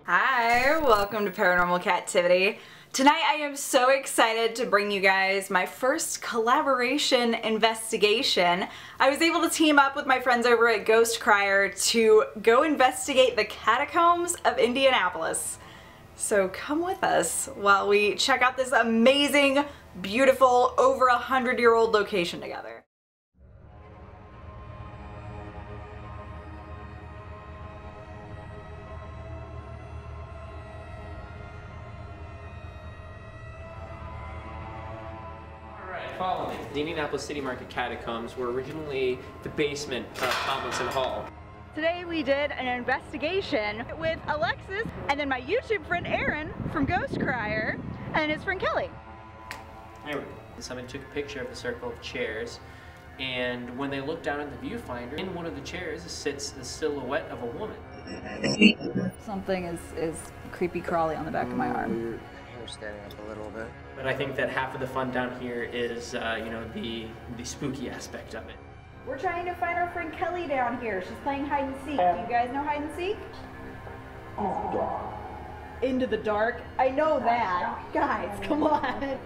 Hi, welcome to Paranormal Kativity. Tonight I am so excited to bring you guys my first collaboration investigation. I was able to team up with my friends over at Ghost Crier to go investigate the Catacombs of Indianapolis. So come with us while we check out this amazing, beautiful, over 100-year-old location together. Follow me. The Indianapolis City Market Catacombs were originally the basement of Tomlinson Hall. Today we did an investigation with Alexis and then my YouTube friend Aaron from Ghost Crier and his friend Kelly. There we go. Someone took a picture of the circle of chairs, and when they looked down at the viewfinder, in one of the chairs sits the silhouette of a woman. Something is creepy crawly on the back of my arm. Standing up a little bit. But I think that half of the fun down here is, you know, the spooky aspect of it. We're trying to find our friend Kelly down here. She's playing hide and seek. Do you guys know hide and seek? Into the dark? I know that. Guys, come on.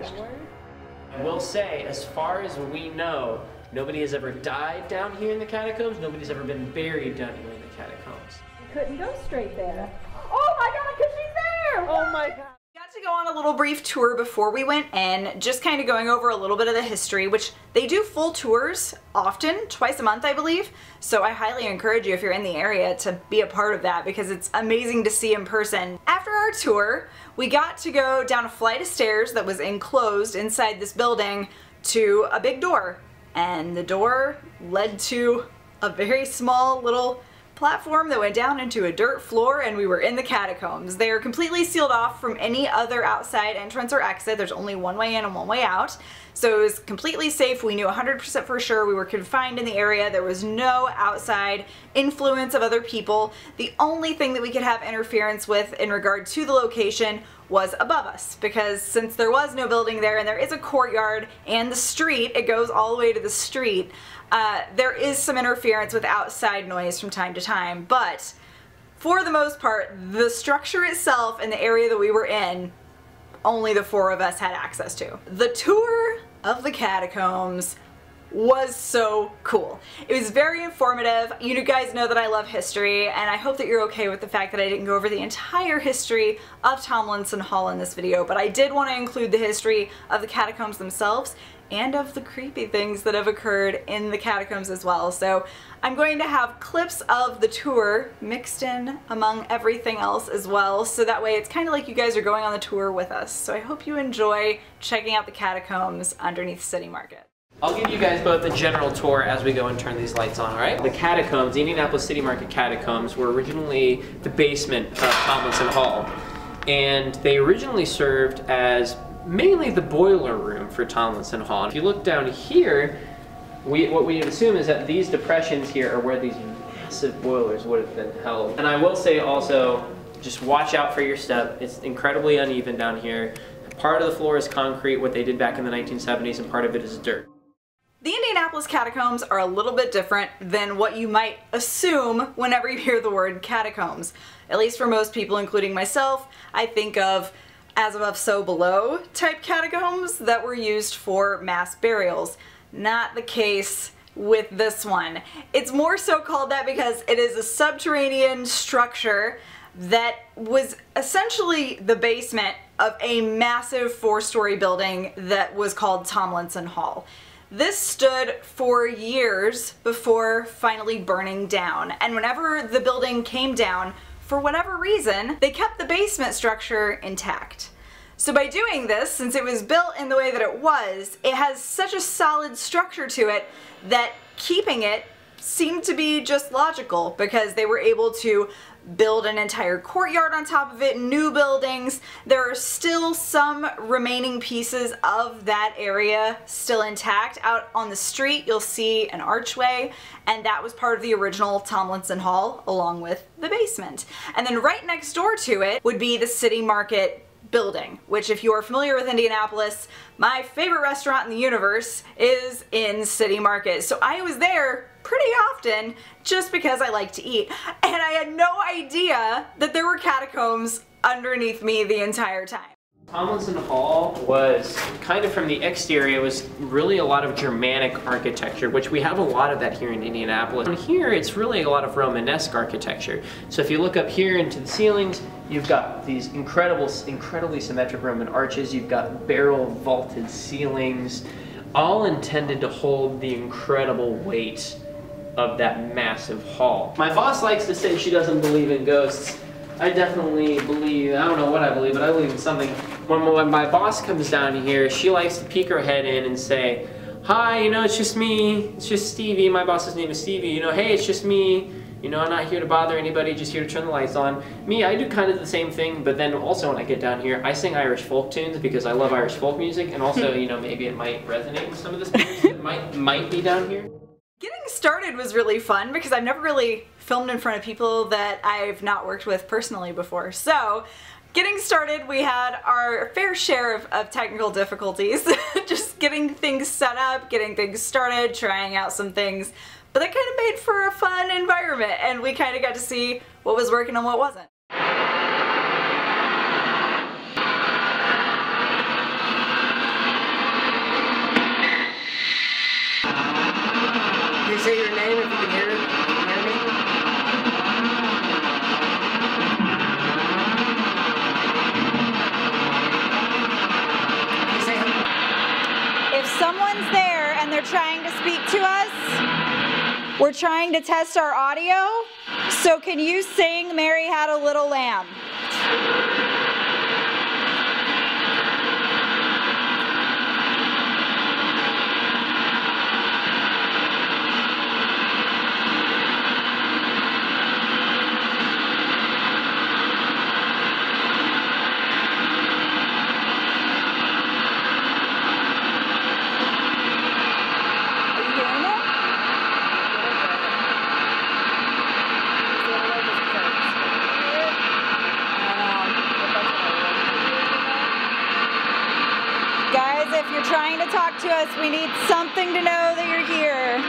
I will say, as far as we know, nobody has ever died down here in the catacombs. Nobody's ever been buried down here in the catacombs. We couldn't go straight there. Oh my god, because she's there! Oh my god. We got to go on a little brief tour before we went in, just kind of going over a little bit of the history, which they do full tours often, twice a month I believe, so I highly encourage you if you're in the area to be a part of that because it's amazing to see in person. After our tour, we got to go down a flight of stairs that was enclosed inside this building to a big door, and the door led to a very small little platform that went down into a dirt floor, and we were in the catacombs. They are completely sealed off from any other outside entrance or exit. There's only one way in and one way out. So it was completely safe. We knew 100% for sure we were confined in the area. There was no outside influence of other people. The only thing that we could have interference with in regard to the location was above us, because since there was no building there and there is a courtyard and the street, it goes all the way to the street, there is some interference with outside noise from time to time, but for the most part, the structure itself and the area that we were in, only the four of us had access to. The tour of the catacombs was so cool. It was very informative. You guys know that I love history, and I hope that you're okay with the fact that I didn't go over the entire history of Tomlinson Hall in this video, but I did want to include the history of the catacombs themselves and of the creepy things that have occurred in the catacombs as well. So I'm going to have clips of the tour mixed in among everything else as well, so that way it's kind of like you guys are going on the tour with us. So I hope you enjoy checking out the catacombs underneath City Market. I'll give you guys both a general tour as we go and turn these lights on, alright? The catacombs, the Indianapolis City Market Catacombs, were originally the basement of Tomlinson Hall. And they originally served as mainly the boiler room for Tomlinson Hall. If you look down here, what we assume is that these depressions here are where these massive boilers would have been held. And I will say also, just watch out for your step. It's incredibly uneven down here. Part of the floor is concrete, what they did back in the 1970s, and part of it is dirt. The Indianapolis catacombs are a little bit different than what you might assume whenever you hear the word catacombs. At least for most people, including myself, I think of as above so below type catacombs that were used for mass burials. Not the case with this one. It's more so called that because it is a subterranean structure that was essentially the basement of a massive 4-story building that was called Tomlinson Hall. This stood for years before finally burning down, and whenever the building came down, for whatever reason, they kept the basement structure intact. So by doing this, since it was built in the way that it was, it has such a solid structure to it that keeping it seemed to be just logical, because they were able to build an entire courtyard on top of it, new buildings. There are still some remaining pieces of that area still intact. Out on the street you'll see an archway, and that was part of the original Tomlinson Hall along with the basement. And then right next door to it would be the City Market building, which if you are familiar with Indianapolis, my favorite restaurant in the universe is in City Market. So I was there pretty often just because I like to eat. And I had no idea that there were catacombs underneath me the entire time. Tomlinson Hall was kind of from the exterior, was really a lot of Germanic architecture, which we have a lot of that here in Indianapolis. And here it's really a lot of Romanesque architecture. So if you look up here into the ceilings, you've got these incredibly symmetric Roman arches, you've got barrel vaulted ceilings, all intended to hold the incredible weight of that massive hall. My boss likes to say she doesn't believe in ghosts. I definitely believe, I don't know what I believe, but I believe in something. When my boss comes down here, she likes to peek her head in and say, hi, you know, it's just me, it's just Stevie, my boss's name is Stevie, you know, hey, it's just me, you know, I'm not here to bother anybody, just here to turn the lights on. Me, I do kind of the same thing, but then also when I get down here, I sing Irish folk tunes because I love Irish folk music, and also, you know, maybe it might resonate with some of the spirits that might be down here. Getting started was really fun because I've never really filmed in front of people that I've not worked with personally before. So, getting started, we had our fair share of technical difficulties. Just getting things set up, getting things started, trying out some things. But that kind of made for a fun environment, and we kind of got to see what was working and what wasn't. Can you say your name if you can hear it? Hear me? Can you say hello? If someone's there and they're trying to speak to us, we're trying to test our audio. So can you sing Mary Had a Little Lamb? If you're trying to talk to us, we need something to know that you're here.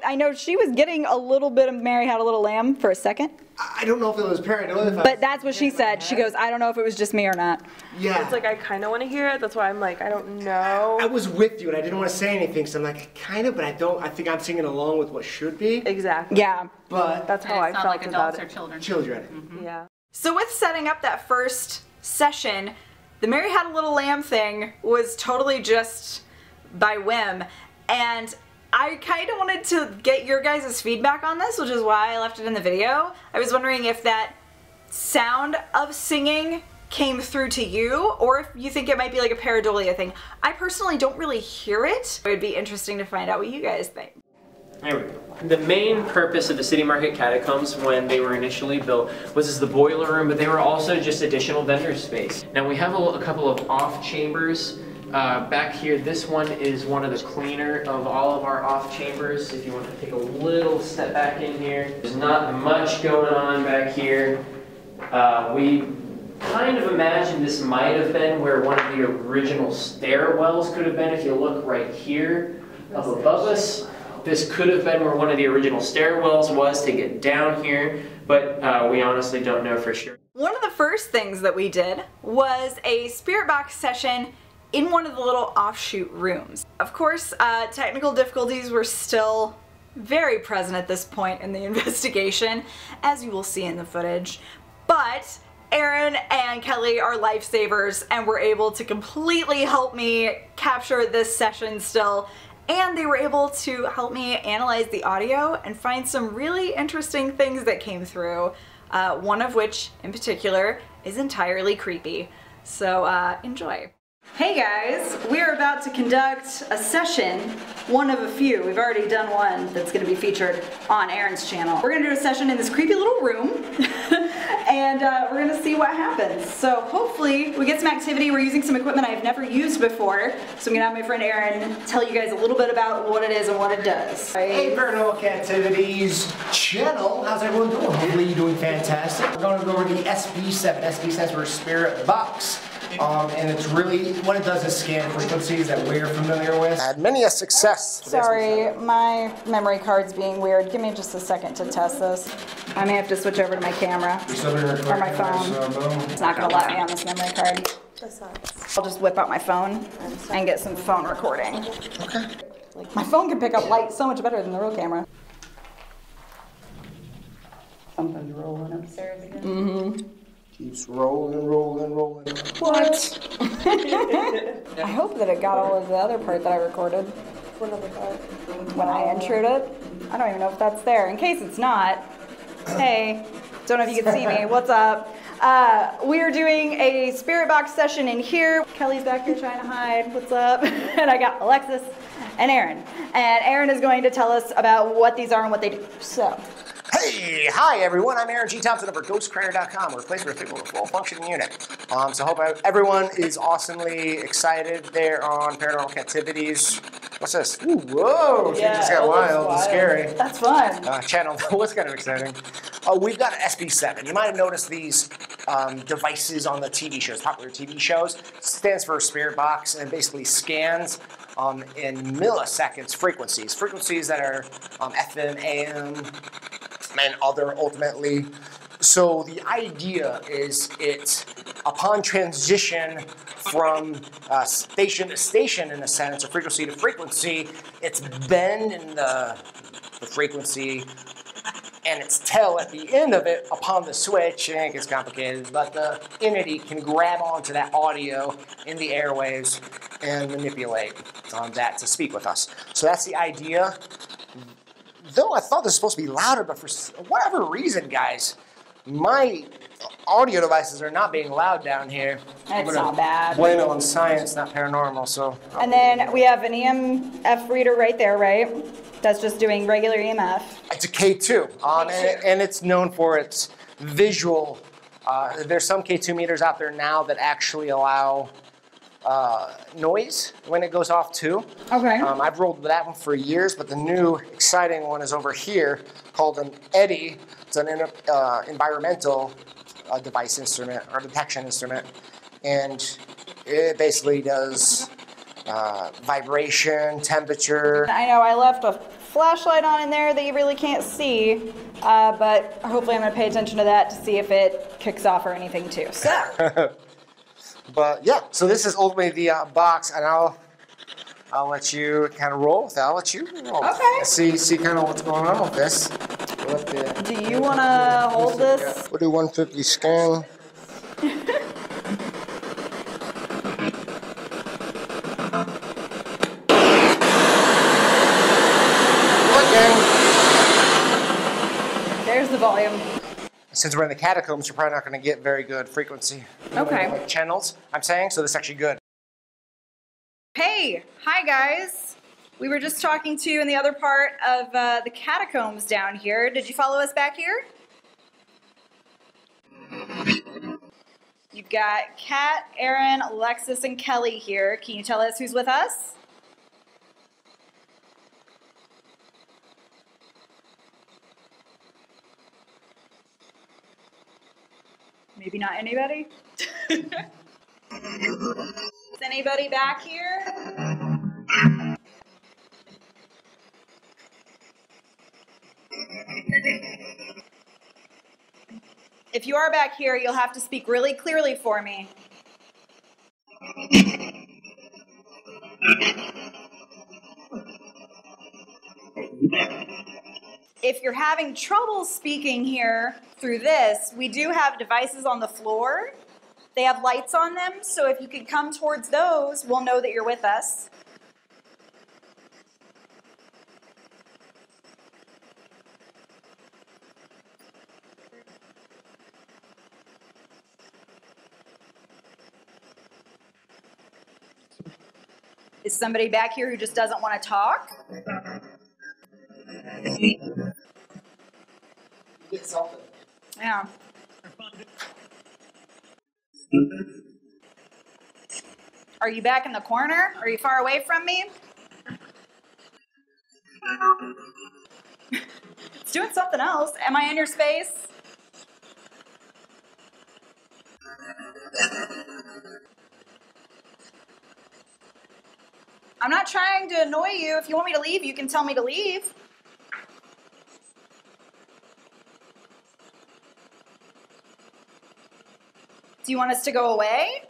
I know she was getting a little bit of Mary Had a Little Lamb for a second. I don't know if it was paranoid. But that's what she said. She goes, I don't know if it was just me or not. Yeah. It's like I kind of want to hear it. That's why I'm like, I don't know. I was with you and I didn't want to say anything, so I'm like, kind of, but I don't. I think I'm singing along with what should be. Exactly. Yeah. But that's how I felt like about adults it. or children. Children. Mm-hmm. Yeah. So with setting up that first session, the Mary Had a Little Lamb thing was totally just by whim. And I kind of wanted to get your guys' feedback on this, which is why I left it in the video. I was wondering if that sound of singing came through to you, or if you think it might be like a pareidolia thing. I personally don't really hear it. It would be interesting to find out what you guys think. There we go. The main purpose of the City Market Catacombs when they were initially built was as the boiler room, but they were also just additional vendor space. Now we have a couple of off chambers. Back here, this one is one of the cleaner of all of our off chambers. If you want to take a little step back in here, there's not much going on back here. We kind of imagine this might have been where one of the original stairwells could have been. If you look right here up above us, this could have been where one of the original stairwells was to get down here, but we honestly don't know for sure. One of the first things that we did was a spirit box session in one of the little offshoot rooms. Of course, technical difficulties were still very present at this point in the investigation, as you will see in the footage, but Aaron and Kelly are lifesavers and were able to completely help me capture this session still, and they were able to help me analyze the audio and find some really interesting things that came through, one of which in particular is entirely creepy. So enjoy. Hey guys, we are about to conduct a session, one of a few. We've already done one that's going to be featured on Aaron's channel. We're going to do a session in this creepy little room, and we're going to see what happens. So hopefully we get some activity. We're using some equipment I've never used before, so I'm going to have my friend Aaron tell you guys a little bit about what it is and what it does. Hey Paranormal Cativities channel, how's everyone doing? Hopefully you're doing fantastic. We're going to go over the SB7. SB stands for Spirit Box. And it's really, what it does is scan frequencies that we're familiar with. Had many a success. Sorry, my memory card's being weird. Give me just a second to test this. I may have to switch over to my camera or my phone. It's not going to let me on this memory card. I'll just whip out my phone and get some phone recording. Okay. My phone can pick up light so much better than the real camera. Something's rolling upstairs again. Mm-hmm. Keeps rolling, rolling, rolling. What? I hope that it got all of the other part that I recorded. What other part? When I introed it. I don't even know if that's there. In case it's not, hey, don't know if you can see me. What's up? We are doing a spirit box session in here. Kelly's back here trying to hide. What's up? And I got Alexis and Aaron. And Aaron is going to tell us about what these are and what they do. So. Hey, hi everyone, I'm Aaron G. Thompson over at GhostCrier.com. We're a place where people with a full functioning unit. So hope everyone is awesomely excited there on Paranormal Cativities. What's this? Ooh, whoa, Yeah, just got wild and scary. That's fun. Channel, what's kind of exciting. We've got an SB7. You might have noticed these devices on the TV shows, popular TV shows. It stands for Spirit Box and basically scans in milliseconds frequencies that are FM, AM, and other ultimately. So the idea is it, upon transition from station to station in a sense, or frequency to frequency, it's bend in the frequency and its tail at the end of it upon the switch, and it gets complicated, but the entity can grab onto that audio in the airwaves and manipulate that to speak with us. So that's the idea. Though I thought this was supposed to be louder, but for whatever reason, guys, my audio devices are not being loud down here. It's not bad. Blame it on science, not paranormal, so. And then we have an Emf Reader right there, right? That's just doing regular EMF. It's a K2, and it's known for its visual. There's some K2 meters out there now that actually allow noise when it goes off too. Okay. I've rolled with that one for years, but the new exciting one is over here called an EDDI. It's an environmental device instrument or detection instrument, and it basically does vibration, temperature. I know I left a flashlight on in there that you really can't see, but hopefully I'm going to pay attention to that to see if it kicks off or anything too. So. But yeah, so this is ultimately the box, and I'll let you kind of roll with it. I'll let you roll. Okay. See kind of what's going on with this. Do you want to hold this? We'll do 150 scan. There's the volume. Since we're in the catacombs, you're probably not going to get very good frequency. Okay. Like channels, I'm saying, so this is actually good. Hey, hi guys. We were just talking to you in the other part of the catacombs down here. Did you follow us back here? You've got Kat, Aaron, Alexis, and Kelly here. Can you tell us who's with us? Maybe not anybody? Is anybody back here? If you are back here, you'll have to speak really clearly for me. If you're having trouble speaking here through this, we do have devices on the floor. They have lights on them, so if you could come towards those, we'll know that you're with us. Is somebody back here who just doesn't want to talk? Get something. Yeah. Are you back in the corner? Are you far away from me? It's doing something else. Am I in your space? I'm not trying to annoy you. If you want me to leave, you can tell me to leave. Do you want us to go away?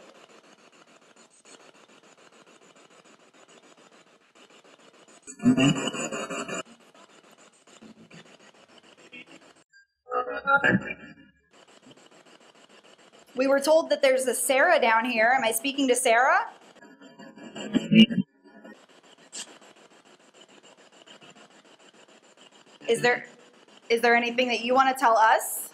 We were told that there's a Sarah down here. Am I speaking to Sarah? Is there anything that you want to tell us?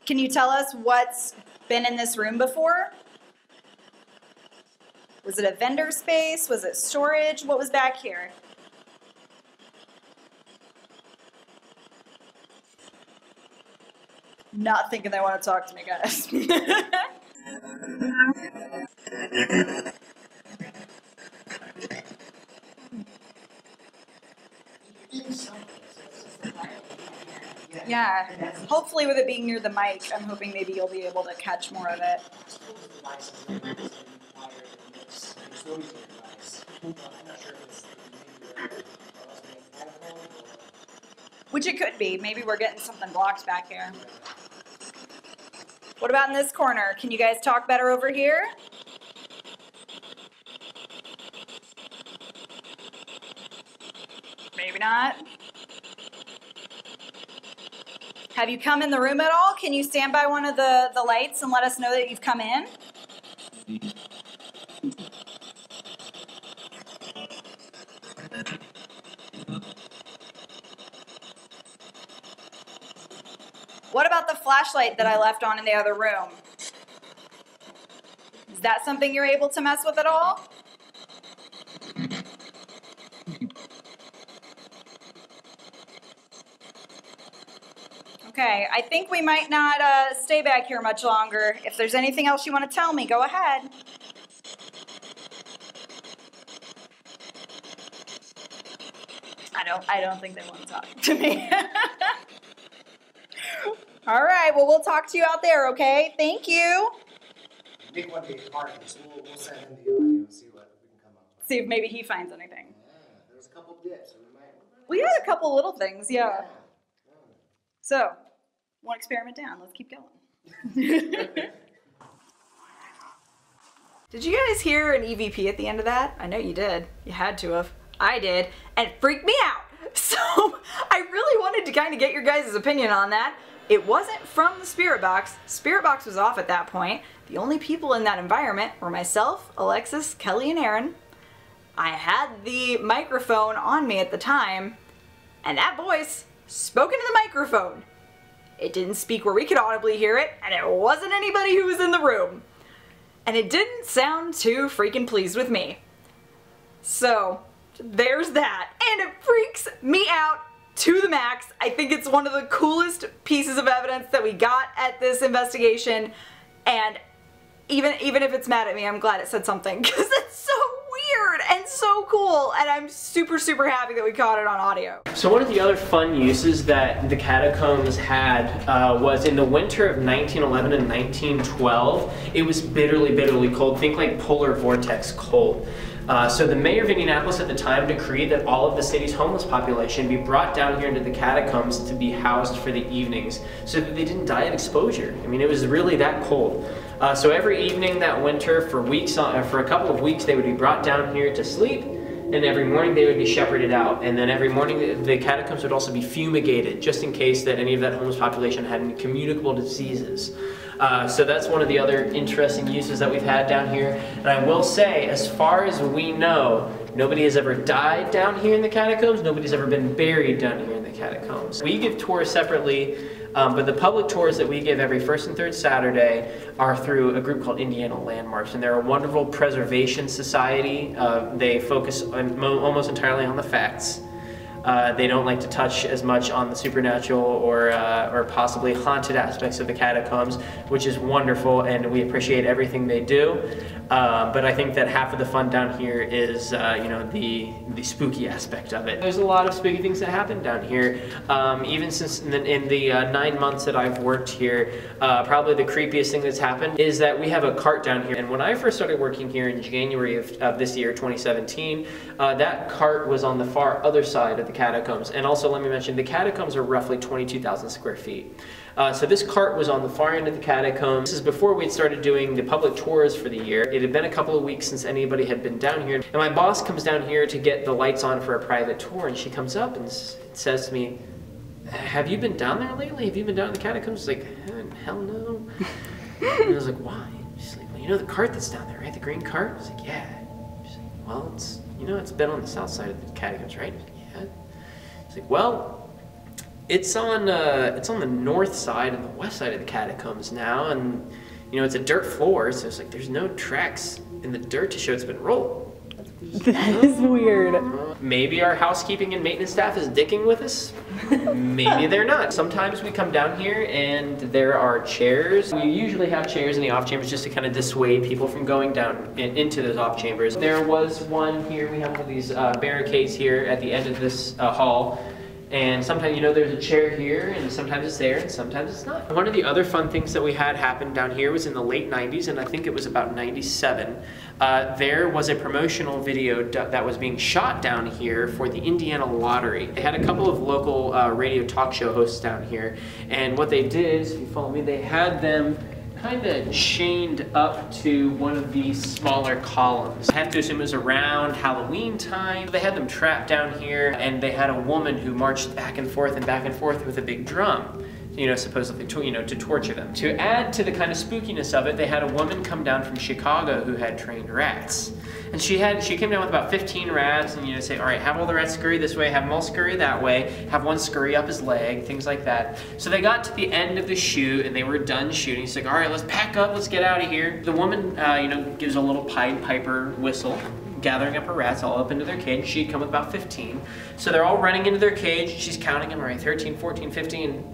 Can you tell us what's been in this room before? Was it a vendor space? Was it storage? What was back here? Not thinking they want to talk to me, guys. Yeah, hopefully with it being near the mic, I'm hoping maybe you'll be able to catch more of it. Which it could be. Maybe we're getting something blocked back here. What about in this corner? Can you guys talk better over here? Maybe not. Have you come in the room at all? Can you stand by one of the lights and let us know that you've come in? What about the flashlight that I left on in the other room? Is that something you're able to mess with at all? Okay, I think we might not stay back here much longer. If there's anything else you want to tell me, go ahead. I don't think they want to talk to me. All right, well, we'll talk to you out there, okay? Thank you. Nick won't be a part of this. We'll send him the audio and see what we can come up with. See if maybe he finds anything. Yeah, there was a couple dips. So we had a couple little things, yeah. So, one experiment down. Let's keep going. Did you guys hear an EVP at the end of that? I know you did. You had to have. I did. And it freaked me out. So, I really wanted to kind of get your guys' opinion on that. It wasn't from the spirit box. Spirit box was off at that point. The only people in that environment were myself, Alexis, Kelly, and Aaron. I had the microphone on me at the time, and that voice spoke into the microphone. It didn't speak where we could audibly hear it, and it wasn't anybody who was in the room. And it didn't sound too freaking pleased with me. So, there's that. And it freaks me out to the max. I think it's one of the coolest pieces of evidence that we got at this investigation. And even if it's mad at me, I'm glad it said something, because it's so weird and so cool, and I'm super, super happy that we caught it on audio. So one of the other fun uses that the catacombs had was in the winter of 1911 and 1912. It was bitterly, bitterly cold. Think like polar vortex cold. So the mayor of Indianapolis at the time decreed that all of the city's homeless population be brought down here into the catacombs to be housed for the evenings so that they didn't die of exposure. I mean, it was really that cold. So every evening that winter for a couple of weeks, they would be brought down here to sleep, and every morning they would be shepherded out. And then every morning the catacombs would also be fumigated, just in case that any of that homeless population had any communicable diseases. So that's one of the other interesting uses that we've had down here. And I will say, as far as we know, nobody has ever died down here in the catacombs. Nobody's ever been buried down here in the catacombs. We give tours separately, but the public tours that we give every first and third Saturday are through a group called Indiana Landmarks, and they're a wonderful preservation society. They focus almost entirely on the facts. They don't like to touch as much on the supernatural or possibly haunted aspects of the catacombs, which is wonderful, and we appreciate everything they do. But I think that half of the fun down here is, you know, the spooky aspect of it. There's a lot of spooky things that happen down here. Even since in the 9 months that I've worked here, probably the creepiest thing that's happened is that we have a cart down here. And when I first started working here in January of this year, 2017, that cart was on the far other side of the catacombs. And also, let me mention, the catacombs are roughly 22,000 square feet. So this cart was on the far end of the catacombs. This is before we'd started doing the public tours for the year. It had been a couple of weeks since anybody had been down here. And my boss comes down here to get the lights on for a private tour, and she comes up and says to me, "Have you been down there lately? Have you been down in the catacombs?" She's like, "Hell no." And I was like, "Why?" She's like, "Well, you know the cart that's down there, right? The green cart?" I was like, "Yeah." She's like, "Well, it's, you know, it's been on the south side of the catacombs, right?" I was like, "Yeah." She's like, "Well, it's on the north side and the west side of the catacombs now, and you know it's a dirt floor, so it's like there's no tracks in the dirt to show it's been rolled." That is weird. Maybe our housekeeping and maintenance staff is dicking with us. Maybe they're not. Sometimes we come down here and there are chairs. We usually have chairs in the off chambers just to kind of dissuade people from going down into those off chambers. There was one here. We have one of these barricades here at the end of this hall. And sometimes, you know, there's a chair here, and sometimes it's there, and sometimes it's not. One of the other fun things that we had happen down here was in the late 90s, and I think it was about 97. There was a promotional video that was being shot down here for the Indiana Lottery. They had a couple of local radio talk show hosts down here, and what they did is, if you follow me, they had them kind of chained up to one of these smaller columns. I have to assume it was around Halloween time. They had them trapped down here, and they had a woman who marched back and forth with a big drum, you know, supposedly to, you know, to torture them. To add to the kind of spookiness of it, they had a woman come down from Chicago who had trained rats. And she came down with about 15 rats, and, you know, say, all right, have all the rats scurry this way, have them all scurry that way, have one scurry up his leg, things like that. So they got to the end of the shoot, and they were done shooting. She's like, all right, let's pack up, let's get out of here. The woman, you know, gives a little Pied Piper whistle, gathering up her rats all up into their cage. She'd come with about 15. So they're all running into their cage. She's counting them, all right, 13, 14, 15,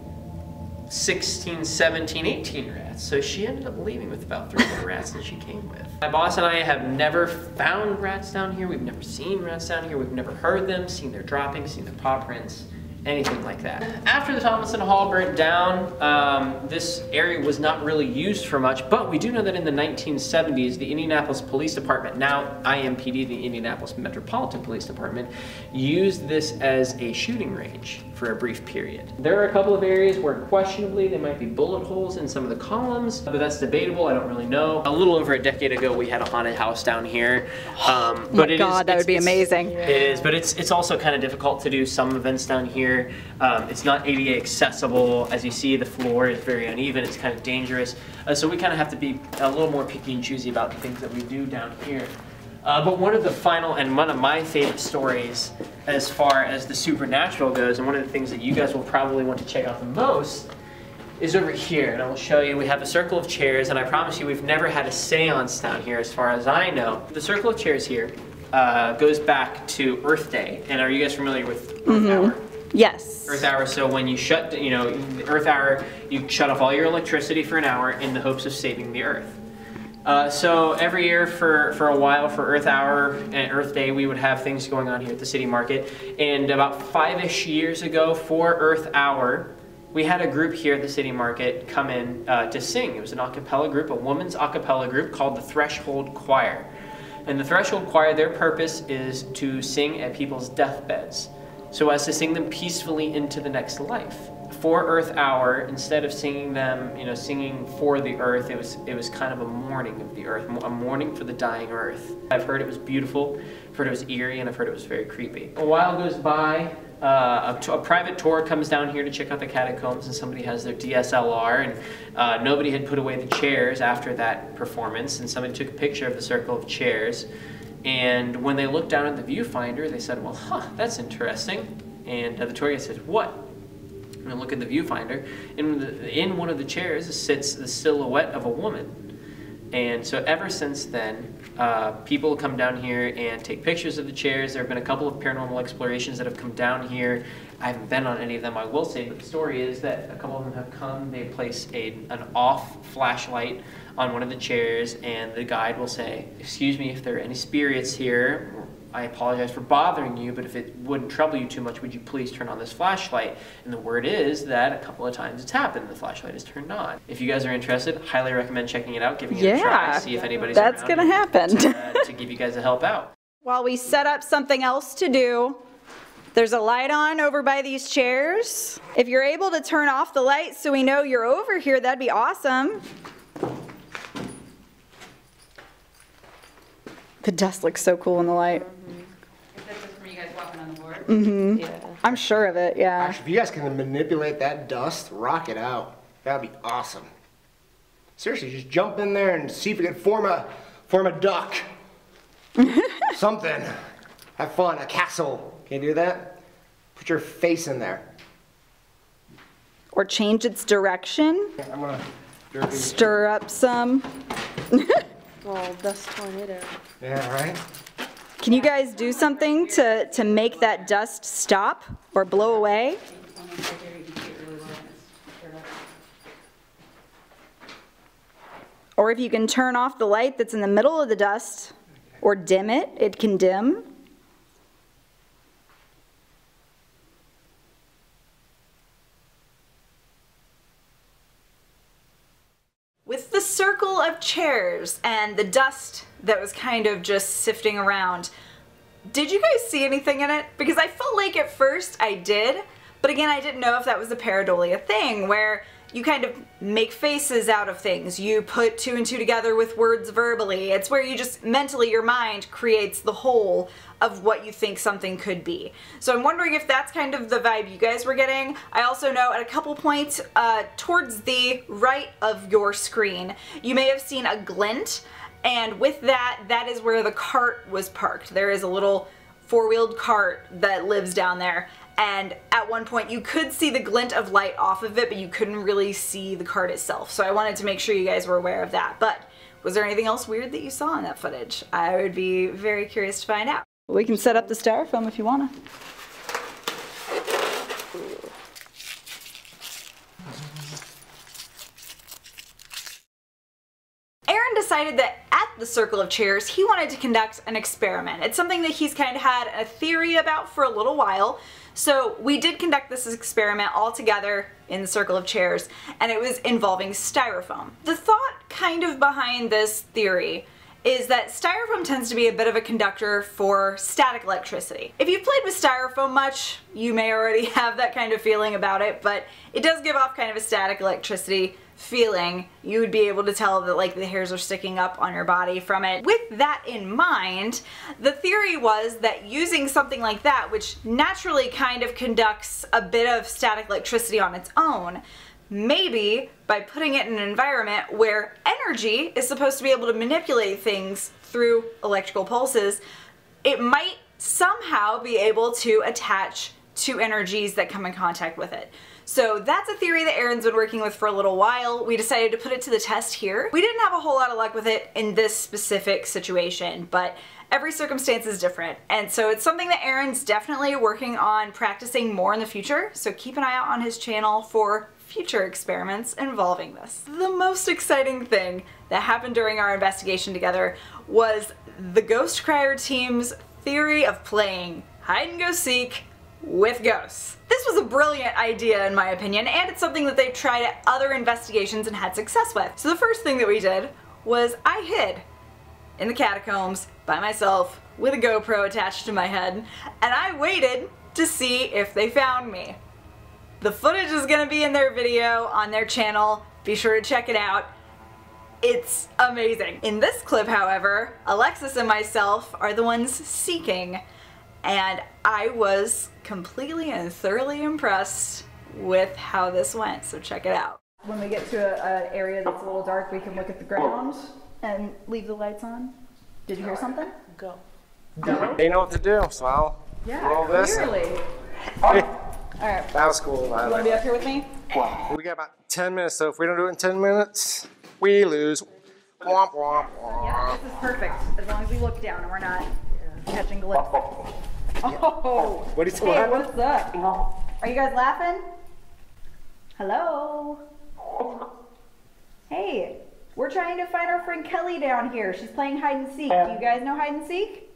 16, 17, 18 rats. So she ended up leaving with about 3 more rats than she came with. My boss and I have never found rats down here. We've never seen rats down here. We've never heard them, seen their droppings, seen their paw prints, anything like that. After the Tomlinson Hall burnt down, this area was not really used for much, but we do know that in the 1970s, the Indianapolis Police Department, now IMPD, the Indianapolis Metropolitan Police Department, used this as a shooting range for a brief period. There are a couple of areas where questionably there might be bullet holes in some of the columns, but that's debatable, I don't really know. A little over a decade ago, we had a haunted house down here. Oh my God, that would be amazing. It is, but it's also kind of difficult to do some events down here. It's not ADA accessible. As you see, the floor is very uneven. It's kind of dangerous. So we kind of have to be a little more picky and choosy about the things that we do down here. But one of the final and one of my favorite stories as far as the supernatural goes, and one of the things that you guys will probably want to check out the most, is over here. And I will show you, we have a circle of chairs, and I promise you we've never had a seance down here as far as I know. The circle of chairs here goes back to Earth Day. And are you guys familiar with Earth Hour? Yes. Earth Hour, so when you shut, you know, Earth Hour, you shut off all your electricity for an hour in the hopes of saving the Earth. So every year for a while, for Earth Hour and Earth Day, we would have things going on here at the City Market. And about 5-ish years ago, for Earth Hour, we had a group here at the City Market come in to sing. It was an a cappella group, a woman's a cappella group called the Threshold Choir. And the Threshold Choir, their purpose is to sing at people's deathbeds, so as to sing them peacefully into the next life. For Earth Hour, instead of singing them, you know, singing for the Earth, it was kind of a mourning of the Earth, a mourning for the dying Earth. I've heard it was beautiful, I've heard it was eerie, and I've heard it was very creepy. A while goes by, a private tour comes down here to check out the catacombs, and somebody has their DSLR, and nobody had put away the chairs after that performance, and somebody took a picture of the circle of chairs. And when they looked down at the viewfinder, they said, well, huh, that's interesting. And the tour guide says, what? And I look at the viewfinder. In one of the chairs sits the silhouette of a woman. And so ever since then, people come down here and take pictures of the chairs. There have been a couple of paranormal explorations that have come down here. I haven't been on any of them, I will say, but the story is that a couple of them have come, they place an off flashlight on one of the chairs, and the guide will say, excuse me, if there are any spirits here, I apologize for bothering you, but if it wouldn't trouble you too much, would you please turn on this flashlight? And the word is that a couple of times it's happened, the flashlight is turned on. If you guys are interested, highly recommend checking it out, giving it a try, see if anybody's around. That's gonna happen. To give you guys a help out. While we set up something else to do, there's a light on over by these chairs. If you're able to turn off the light so we know you're over here, that'd be awesome. The dust looks so cool in the light. Is that just from you guys walking on the board? Mm-hmm. Yeah. I'm sure of it, yeah. Actually, if you guys can manipulate that dust, rock it out. That'd be awesome. Seriously, just jump in there and see if you can form a duck. Something. Have fun. A castle. Can you do that? Put your face in there. Or change its direction. I'm gonna Stir up some. Oh, dust tornado. Yeah, right? Can you guys do something to make that dust stop or blow away? Or if you can turn off the light that's in the middle of the dust or dim it, it can dim. With the circle of chairs and the dust that was kind of just sifting around, did you guys see anything in it? Because I felt like at first I did, but again, I didn't know if that was the pareidolia thing, where you kind of make faces out of things. You put two and two together with words verbally. It's where you just mentally, your mind creates the whole of what you think something could be. So I'm wondering if that's kind of the vibe you guys were getting. I also know at a couple points towards the right of your screen, you may have seen a glint, and with that, that is where the cart was parked. There is a little four-wheeled cart that lives down there. And at one point you could see the glint of light off of it, but you couldn't really see the cart itself. So I wanted to make sure you guys were aware of that. But was there anything else weird that you saw in that footage? I would be very curious to find out. We can set up the styrofoam if you wanna. Aaron decided that at the circle of chairs, he wanted to conduct an experiment. It's something that he's kind of had a theory about for a little while. So we did conduct this experiment all together in the circle of chairs, and it was involving styrofoam. The thought kind of behind this theory is that styrofoam tends to be a bit of a conductor for static electricity. If you've played with styrofoam much, you may already have that kind of feeling about it, but it does give off kind of a static electricity feeling. You would be able to tell that like the hairs are sticking up on your body from it. With that in mind, the theory was that using something like that, which naturally kind of conducts a bit of static electricity on its own, maybe by putting it in an environment where energy is supposed to be able to manipulate things through electrical pulses, it might somehow be able to attach to energies that come in contact with it. So that's a theory that Aaron's been working with for a little while. We decided to put it to the test here. We didn't have a whole lot of luck with it in this specific situation, but every circumstance is different. And so it's something that Aaron's definitely working on practicing more in the future. So keep an eye out on his channel for future experiments involving this. The most exciting thing that happened during our investigation together was the Ghost Crier team's theory of playing hide and go seek with ghosts. This was a brilliant idea in my opinion, and it's something that they've tried at other investigations and had success with. So the first thing that we did was I hid in the catacombs by myself with a GoPro attached to my head, and I waited to see if they found me. The footage is gonna be in their video on their channel. Be sure to check it out. It's amazing. In this clip, however, Alexis and myself are the ones seeking, and I was completely and thoroughly impressed with how this went, so check it out. When we get to an area that's a little dark, we can look at the ground and leave the lights on. Did you hear something? Go. They know what to do, so I'll roll this. Clearly. Alright. That was cool. You want to be up here with me? We got about 10 minutes, so if we don't do it in 10 minutes, we lose. Womp, womp, womp. Yeah, this is perfect. As long as we look down and we're not catching glimpses. Oh! What are you Hey, what's up? Are you guys laughing? Hello? Hey, we're trying to find our friend Kelly down here. She's playing hide and seek. Do you guys know hide and seek?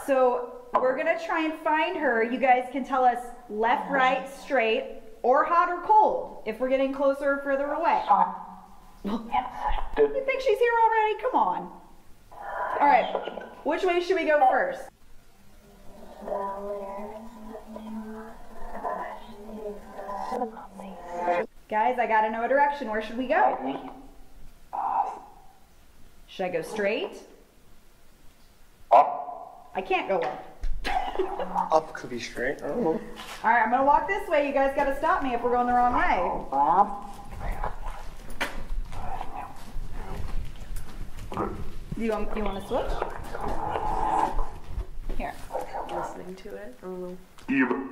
So we're gonna try and find her. You guys can tell us left, right, straight, or hot or cold if we're getting closer or further away. You think she's here already? Come on. All right, which way should we go first? Guys, I gotta know a direction. Where should we go? Should I go straight? I can't go up. Up could be straight. I don't know. All right, I'm gonna walk this way. You guys gotta stop me if we're going the wrong way. You want to switch? Here. Listening to it. I don't know. You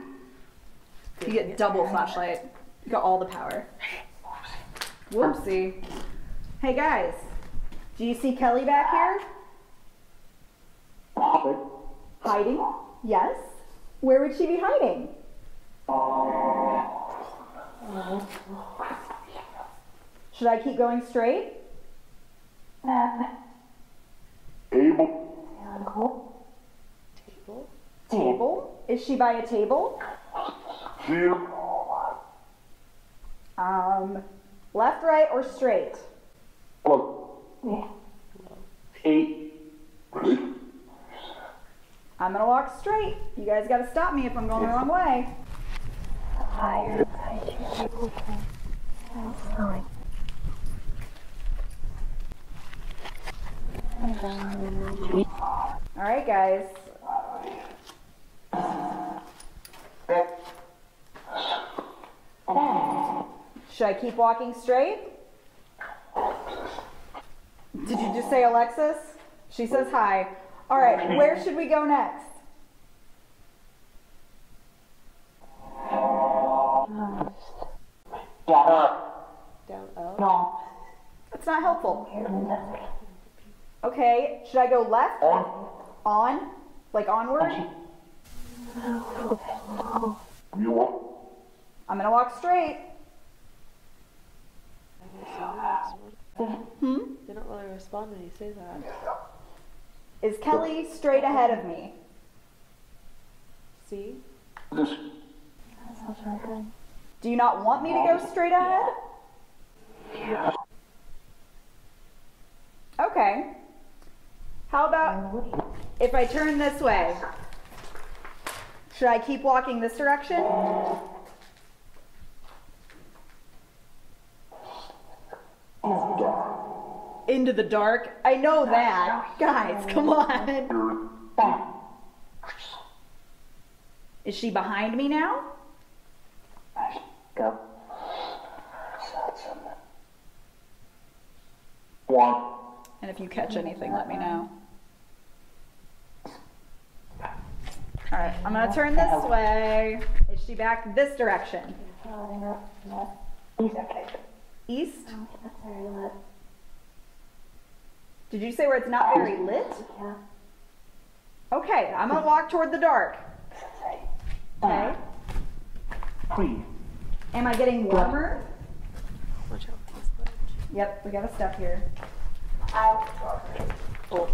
get double flashlight. You got all the power. Whoopsie. Hey guys, do you see Kelly back here? Hiding? Yes. Where would she be hiding? Should I keep going straight? Table? Is she by a table? Left, right, or straight? I'm gonna walk straight. You guys gotta stop me if I'm going the wrong way. Alright guys. Should I keep walking straight? Did you just say Alexis? She says hi. Alright, where should we go next? Down up. That's not helpful. Okay, should I go left? On? Like onward? I'm gonna walk straight. They don't really respond when you say that. Is Kelly straight ahead of me? See? Do you not want me to go straight ahead? Okay. How about if I turn this way? Should I keep walking this direction? Into the dark? I know that. Guys, come on. Is she behind me now? Go. And if you catch anything, let me know. Alright, I'm gonna turn this way. Is she back this direction? East? Did you say where it's not very lit? Okay, I'm gonna walk toward the dark. Okay. Am I getting warmer? Watch out for this ledge. Yep, we got a step here. Oh,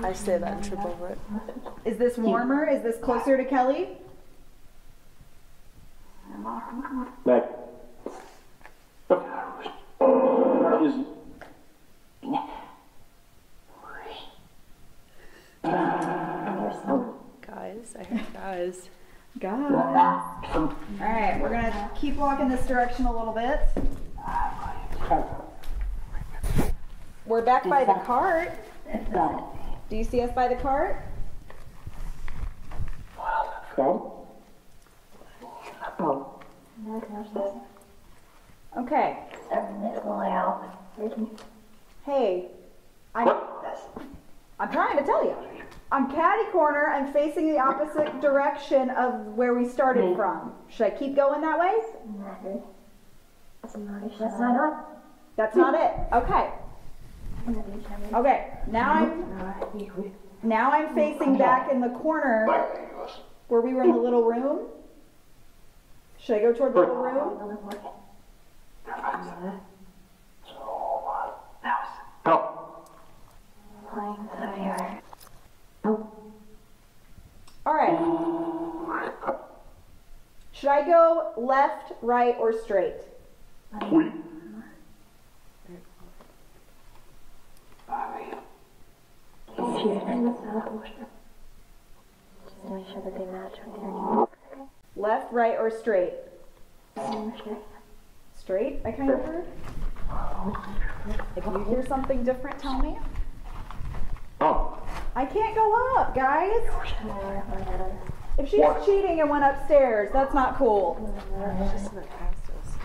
I say that and trip over it. Is this warmer? Is this closer to Kelly? Guys, I heard guys. Guys. Alright, we're gonna keep walking this direction a little bit. We're back by the cart. Do you see us by the cart? Okay. Hey, I'm trying to tell you. I'm catty corner. I'm facing the opposite direction of where we started from. Should I keep going that way? That's not it. Okay. Okay. Now I'm facing back in the corner where we were in the little room. Should I go toward the little room? All right. Should I go left, right, or straight? Left, right, or straight? Straight, I kind of heard. If you hear something different, tell me. I can't go up, guys. If she's cheating and went upstairs, that's not cool. She snuck past us.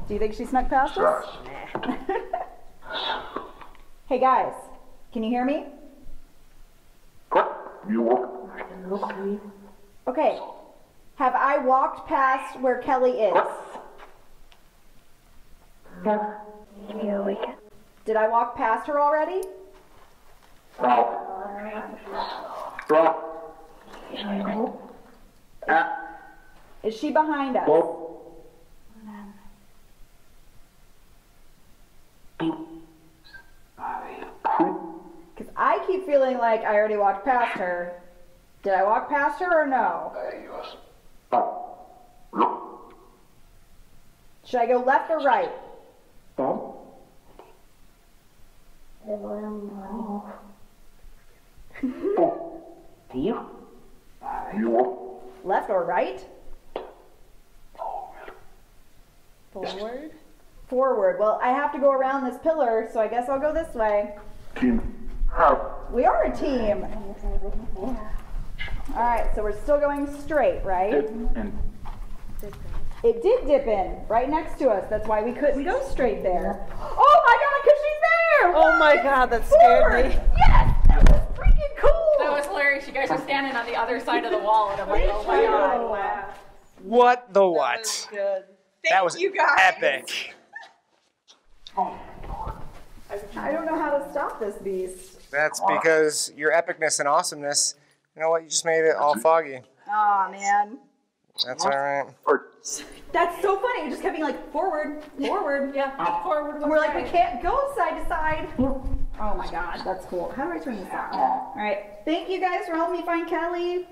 Do you think she snuck past us? Hey guys, can you hear me? Okay. Have I walked past where Kelly is? Did I walk past her already? Is she behind us? Because I keep feeling like I already walked past her. Did I walk past her or no? Should I go left or right? Left or right? Forward? Forward. Well, I have to go around this pillar, so I guess I'll go this way. We are a team. Alright, so we're still going straight, right? It did dip in, right next to us. That's why we couldn't go straight there. Oh my god, because she's there! Oh my god, that scared me. Yes! That was freaking cool! That was hilarious. You guys were standing on the other side of the wall, and I'm like, oh my god, wow. What the what? That was good. That was you guys. epic. I don't know how to stop this beast. That's because your epicness and awesomeness, you know what, you just made it all foggy. Aw, man. That's alright. That's so funny. It just kept being like, forward, forward. Yeah, forward. And we're like, we can't go side to side. Oh my god, that's cool. How do I turn this on? Alright, thank you guys for helping me find Kelly.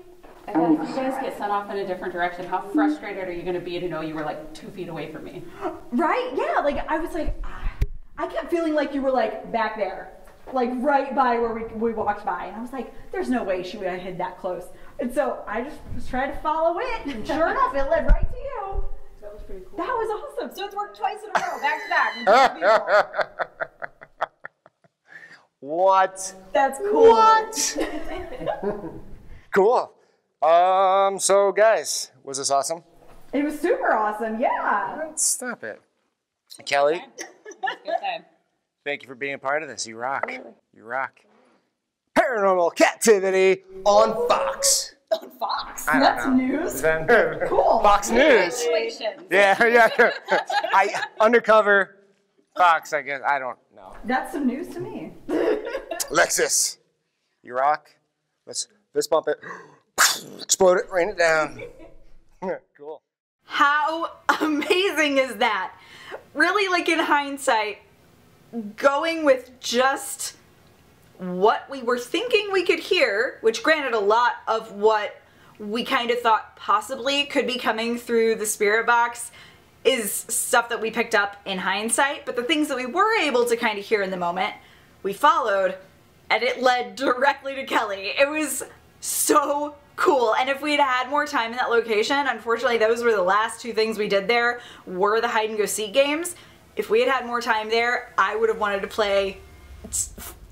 And then if you guys get sent off in a different direction, how frustrated are you going to be to know you were like 2 feet away from me? Right? Yeah, like I was like, I kept feeling like you were like back there. Like right by where we walked by. And I was like, there's no way she would have hid that close. And so I just was trying to follow it. And sure enough, it led right to you. That was pretty cool. That was awesome. So it's worked twice in a row, back to back. What? That's cool. What? Cool. So guys, was this awesome? It was super awesome, yeah. Stop it. Kelly, Good time. thank you for being a part of this. You rock. You rock. Paranormal Captivity on Fox. On Fox. I don't That's know. news. Is that Cool. Fox News. Congratulations. Yeah. Undercover Fox, I guess. I don't know. That's some news to me. Lexus, you rock. Let's bump it. Explode it, rain it down. Cool. How amazing is that? Really, like in hindsight, going with just what we were thinking we could hear, which granted a lot of what we kind of thought possibly could be coming through the spirit box is stuff that we picked up in hindsight, but the things that we were able to kind of hear in the moment, we followed, and it led directly to Kelly. It was so cool, and if we had had more time in that location, unfortunately those were the last 2 things we did there, were the hide and go seek games. If we had had more time there, I would have wanted to play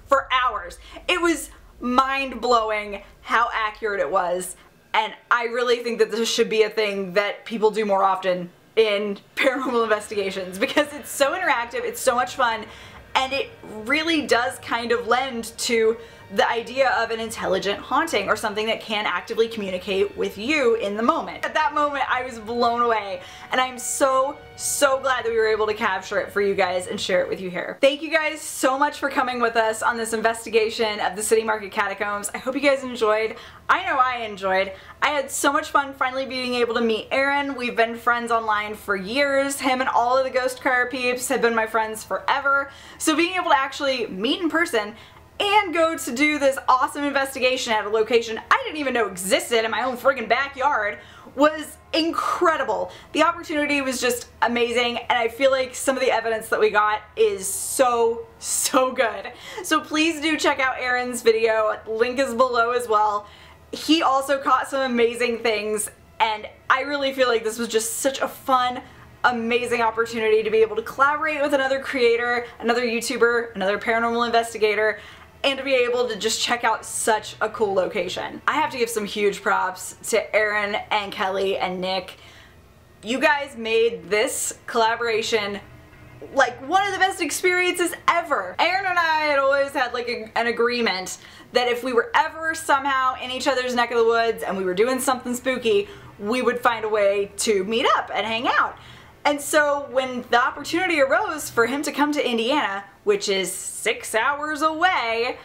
for hours. It was mind-blowing how accurate it was, and I really think that this should be a thing that people do more often in paranormal investigations, because it's so interactive, it's so much fun, and it really does kind of lend to the idea of an intelligent haunting or something that can actively communicate with you in the moment. At that moment, I was blown away, and I'm so glad that we were able to capture it for you guys and share it with you here. Thank you guys so much for coming with us on this investigation of the City Market Catacombs. I hope you guys enjoyed. I know I enjoyed. I had so much fun finally being able to meet Aaron. We've been friends online for years. Him and all of the Ghost Crier peeps have been my friends forever. So being able to actually meet in person and go to do this awesome investigation at a location I didn't even know existed in my own friggin' backyard was incredible. The opportunity was just amazing, and I feel like some of the evidence that we got is so good. So please do check out Aaron's video. Link is below as well. He also caught some amazing things, and I really feel like this was just such a fun, amazing opportunity to be able to collaborate with another creator, another YouTuber, another paranormal investigator, and to be able to just check out such a cool location. I have to give some huge props to Aaron and Kelly and Nick. You guys made this collaboration like one of the best experiences ever. Aaron and I had always had like an agreement that if we were ever somehow in each other's neck of the woods and we were doing something spooky, we would find a way to meet up and hang out. And so when the opportunity arose for him to come to Indiana, which is 6 hours away,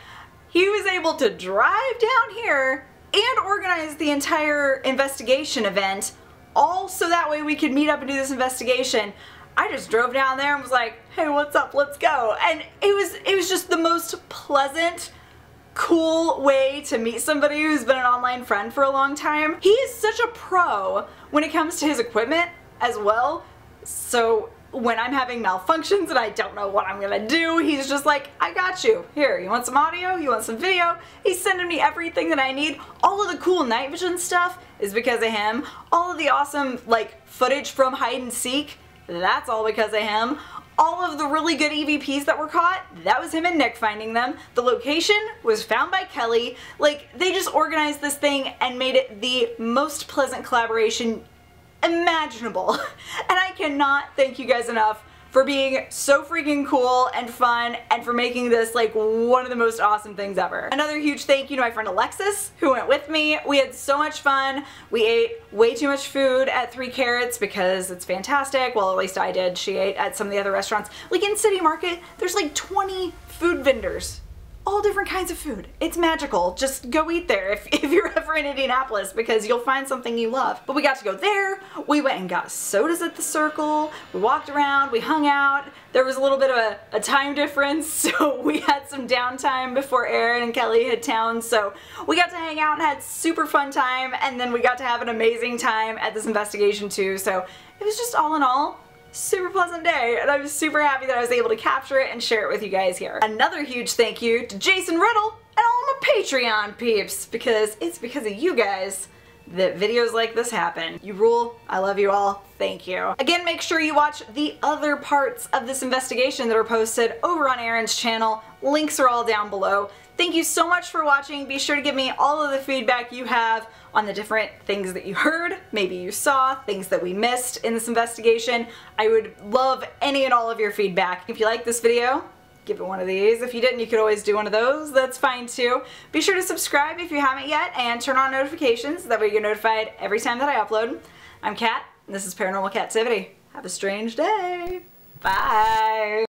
he was able to drive down here and organize the entire investigation event, all so that way we could meet up and do this investigation. I just drove down there and was like, hey, what's up, let's go. And it was just the most pleasant, cool way to meet somebody who's been an online friend for a long time. He is such a pro when it comes to his equipment as well. So when I'm having malfunctions and I don't know what I'm gonna do, he's just like, I got you. Here, you want some audio? You want some video? He's sending me everything that I need. All of the cool night vision stuff is because of him. All of the awesome like footage from hide and seek, that's all because of him. All of the really good EVPs that were caught, that was him and Nick finding them. The location was found by Kelly. Like, they just organized this thing and made it the most pleasant collaboration imaginable. And I cannot thank you guys enough for being so freaking cool and fun and for making this like one of the most awesome things ever. Another huge thank you to my friend Alexis who went with me. We had so much fun. We ate way too much food at 3 Carrots because it's fantastic. Well, at least I did. She ate at some of the other restaurants. Like in City Market, there's like 20 food vendors. All different kinds of food. It's magical. Just go eat there if you're ever in Indianapolis because you'll find something you love. But we got to go there. We went and got sodas at the Circle. We walked around. We hung out. There was a little bit of a time difference, so we had some downtime before Aaron and Kelly hit town. So we got to hang out and had super fun time, and then we got to have an amazing time at this investigation too. So it was just all in all, super pleasant day, and I'm super happy that I was able to capture it and share it with you guys here. Another huge thank you to Jason Riddle and all my Patreon peeps, because it's because of you guys that videos like this happen. You rule. I love you all. Thank you. Again, make sure you watch the other parts of this investigation that are posted over on Aaron's channel. Links are all down below. Thank you so much for watching. Be sure to give me all of the feedback you have on the different things that you heard, maybe you saw, things that we missed in this investigation. I would love any and all of your feedback. If you like this video, give it one of these. If you didn't, you could always do one of those. That's fine too. Be sure to subscribe if you haven't yet and turn on notifications. That way you get notified every time that I upload. I'm Kat, and this is Paranormal Kativity. Have a strange day. Bye.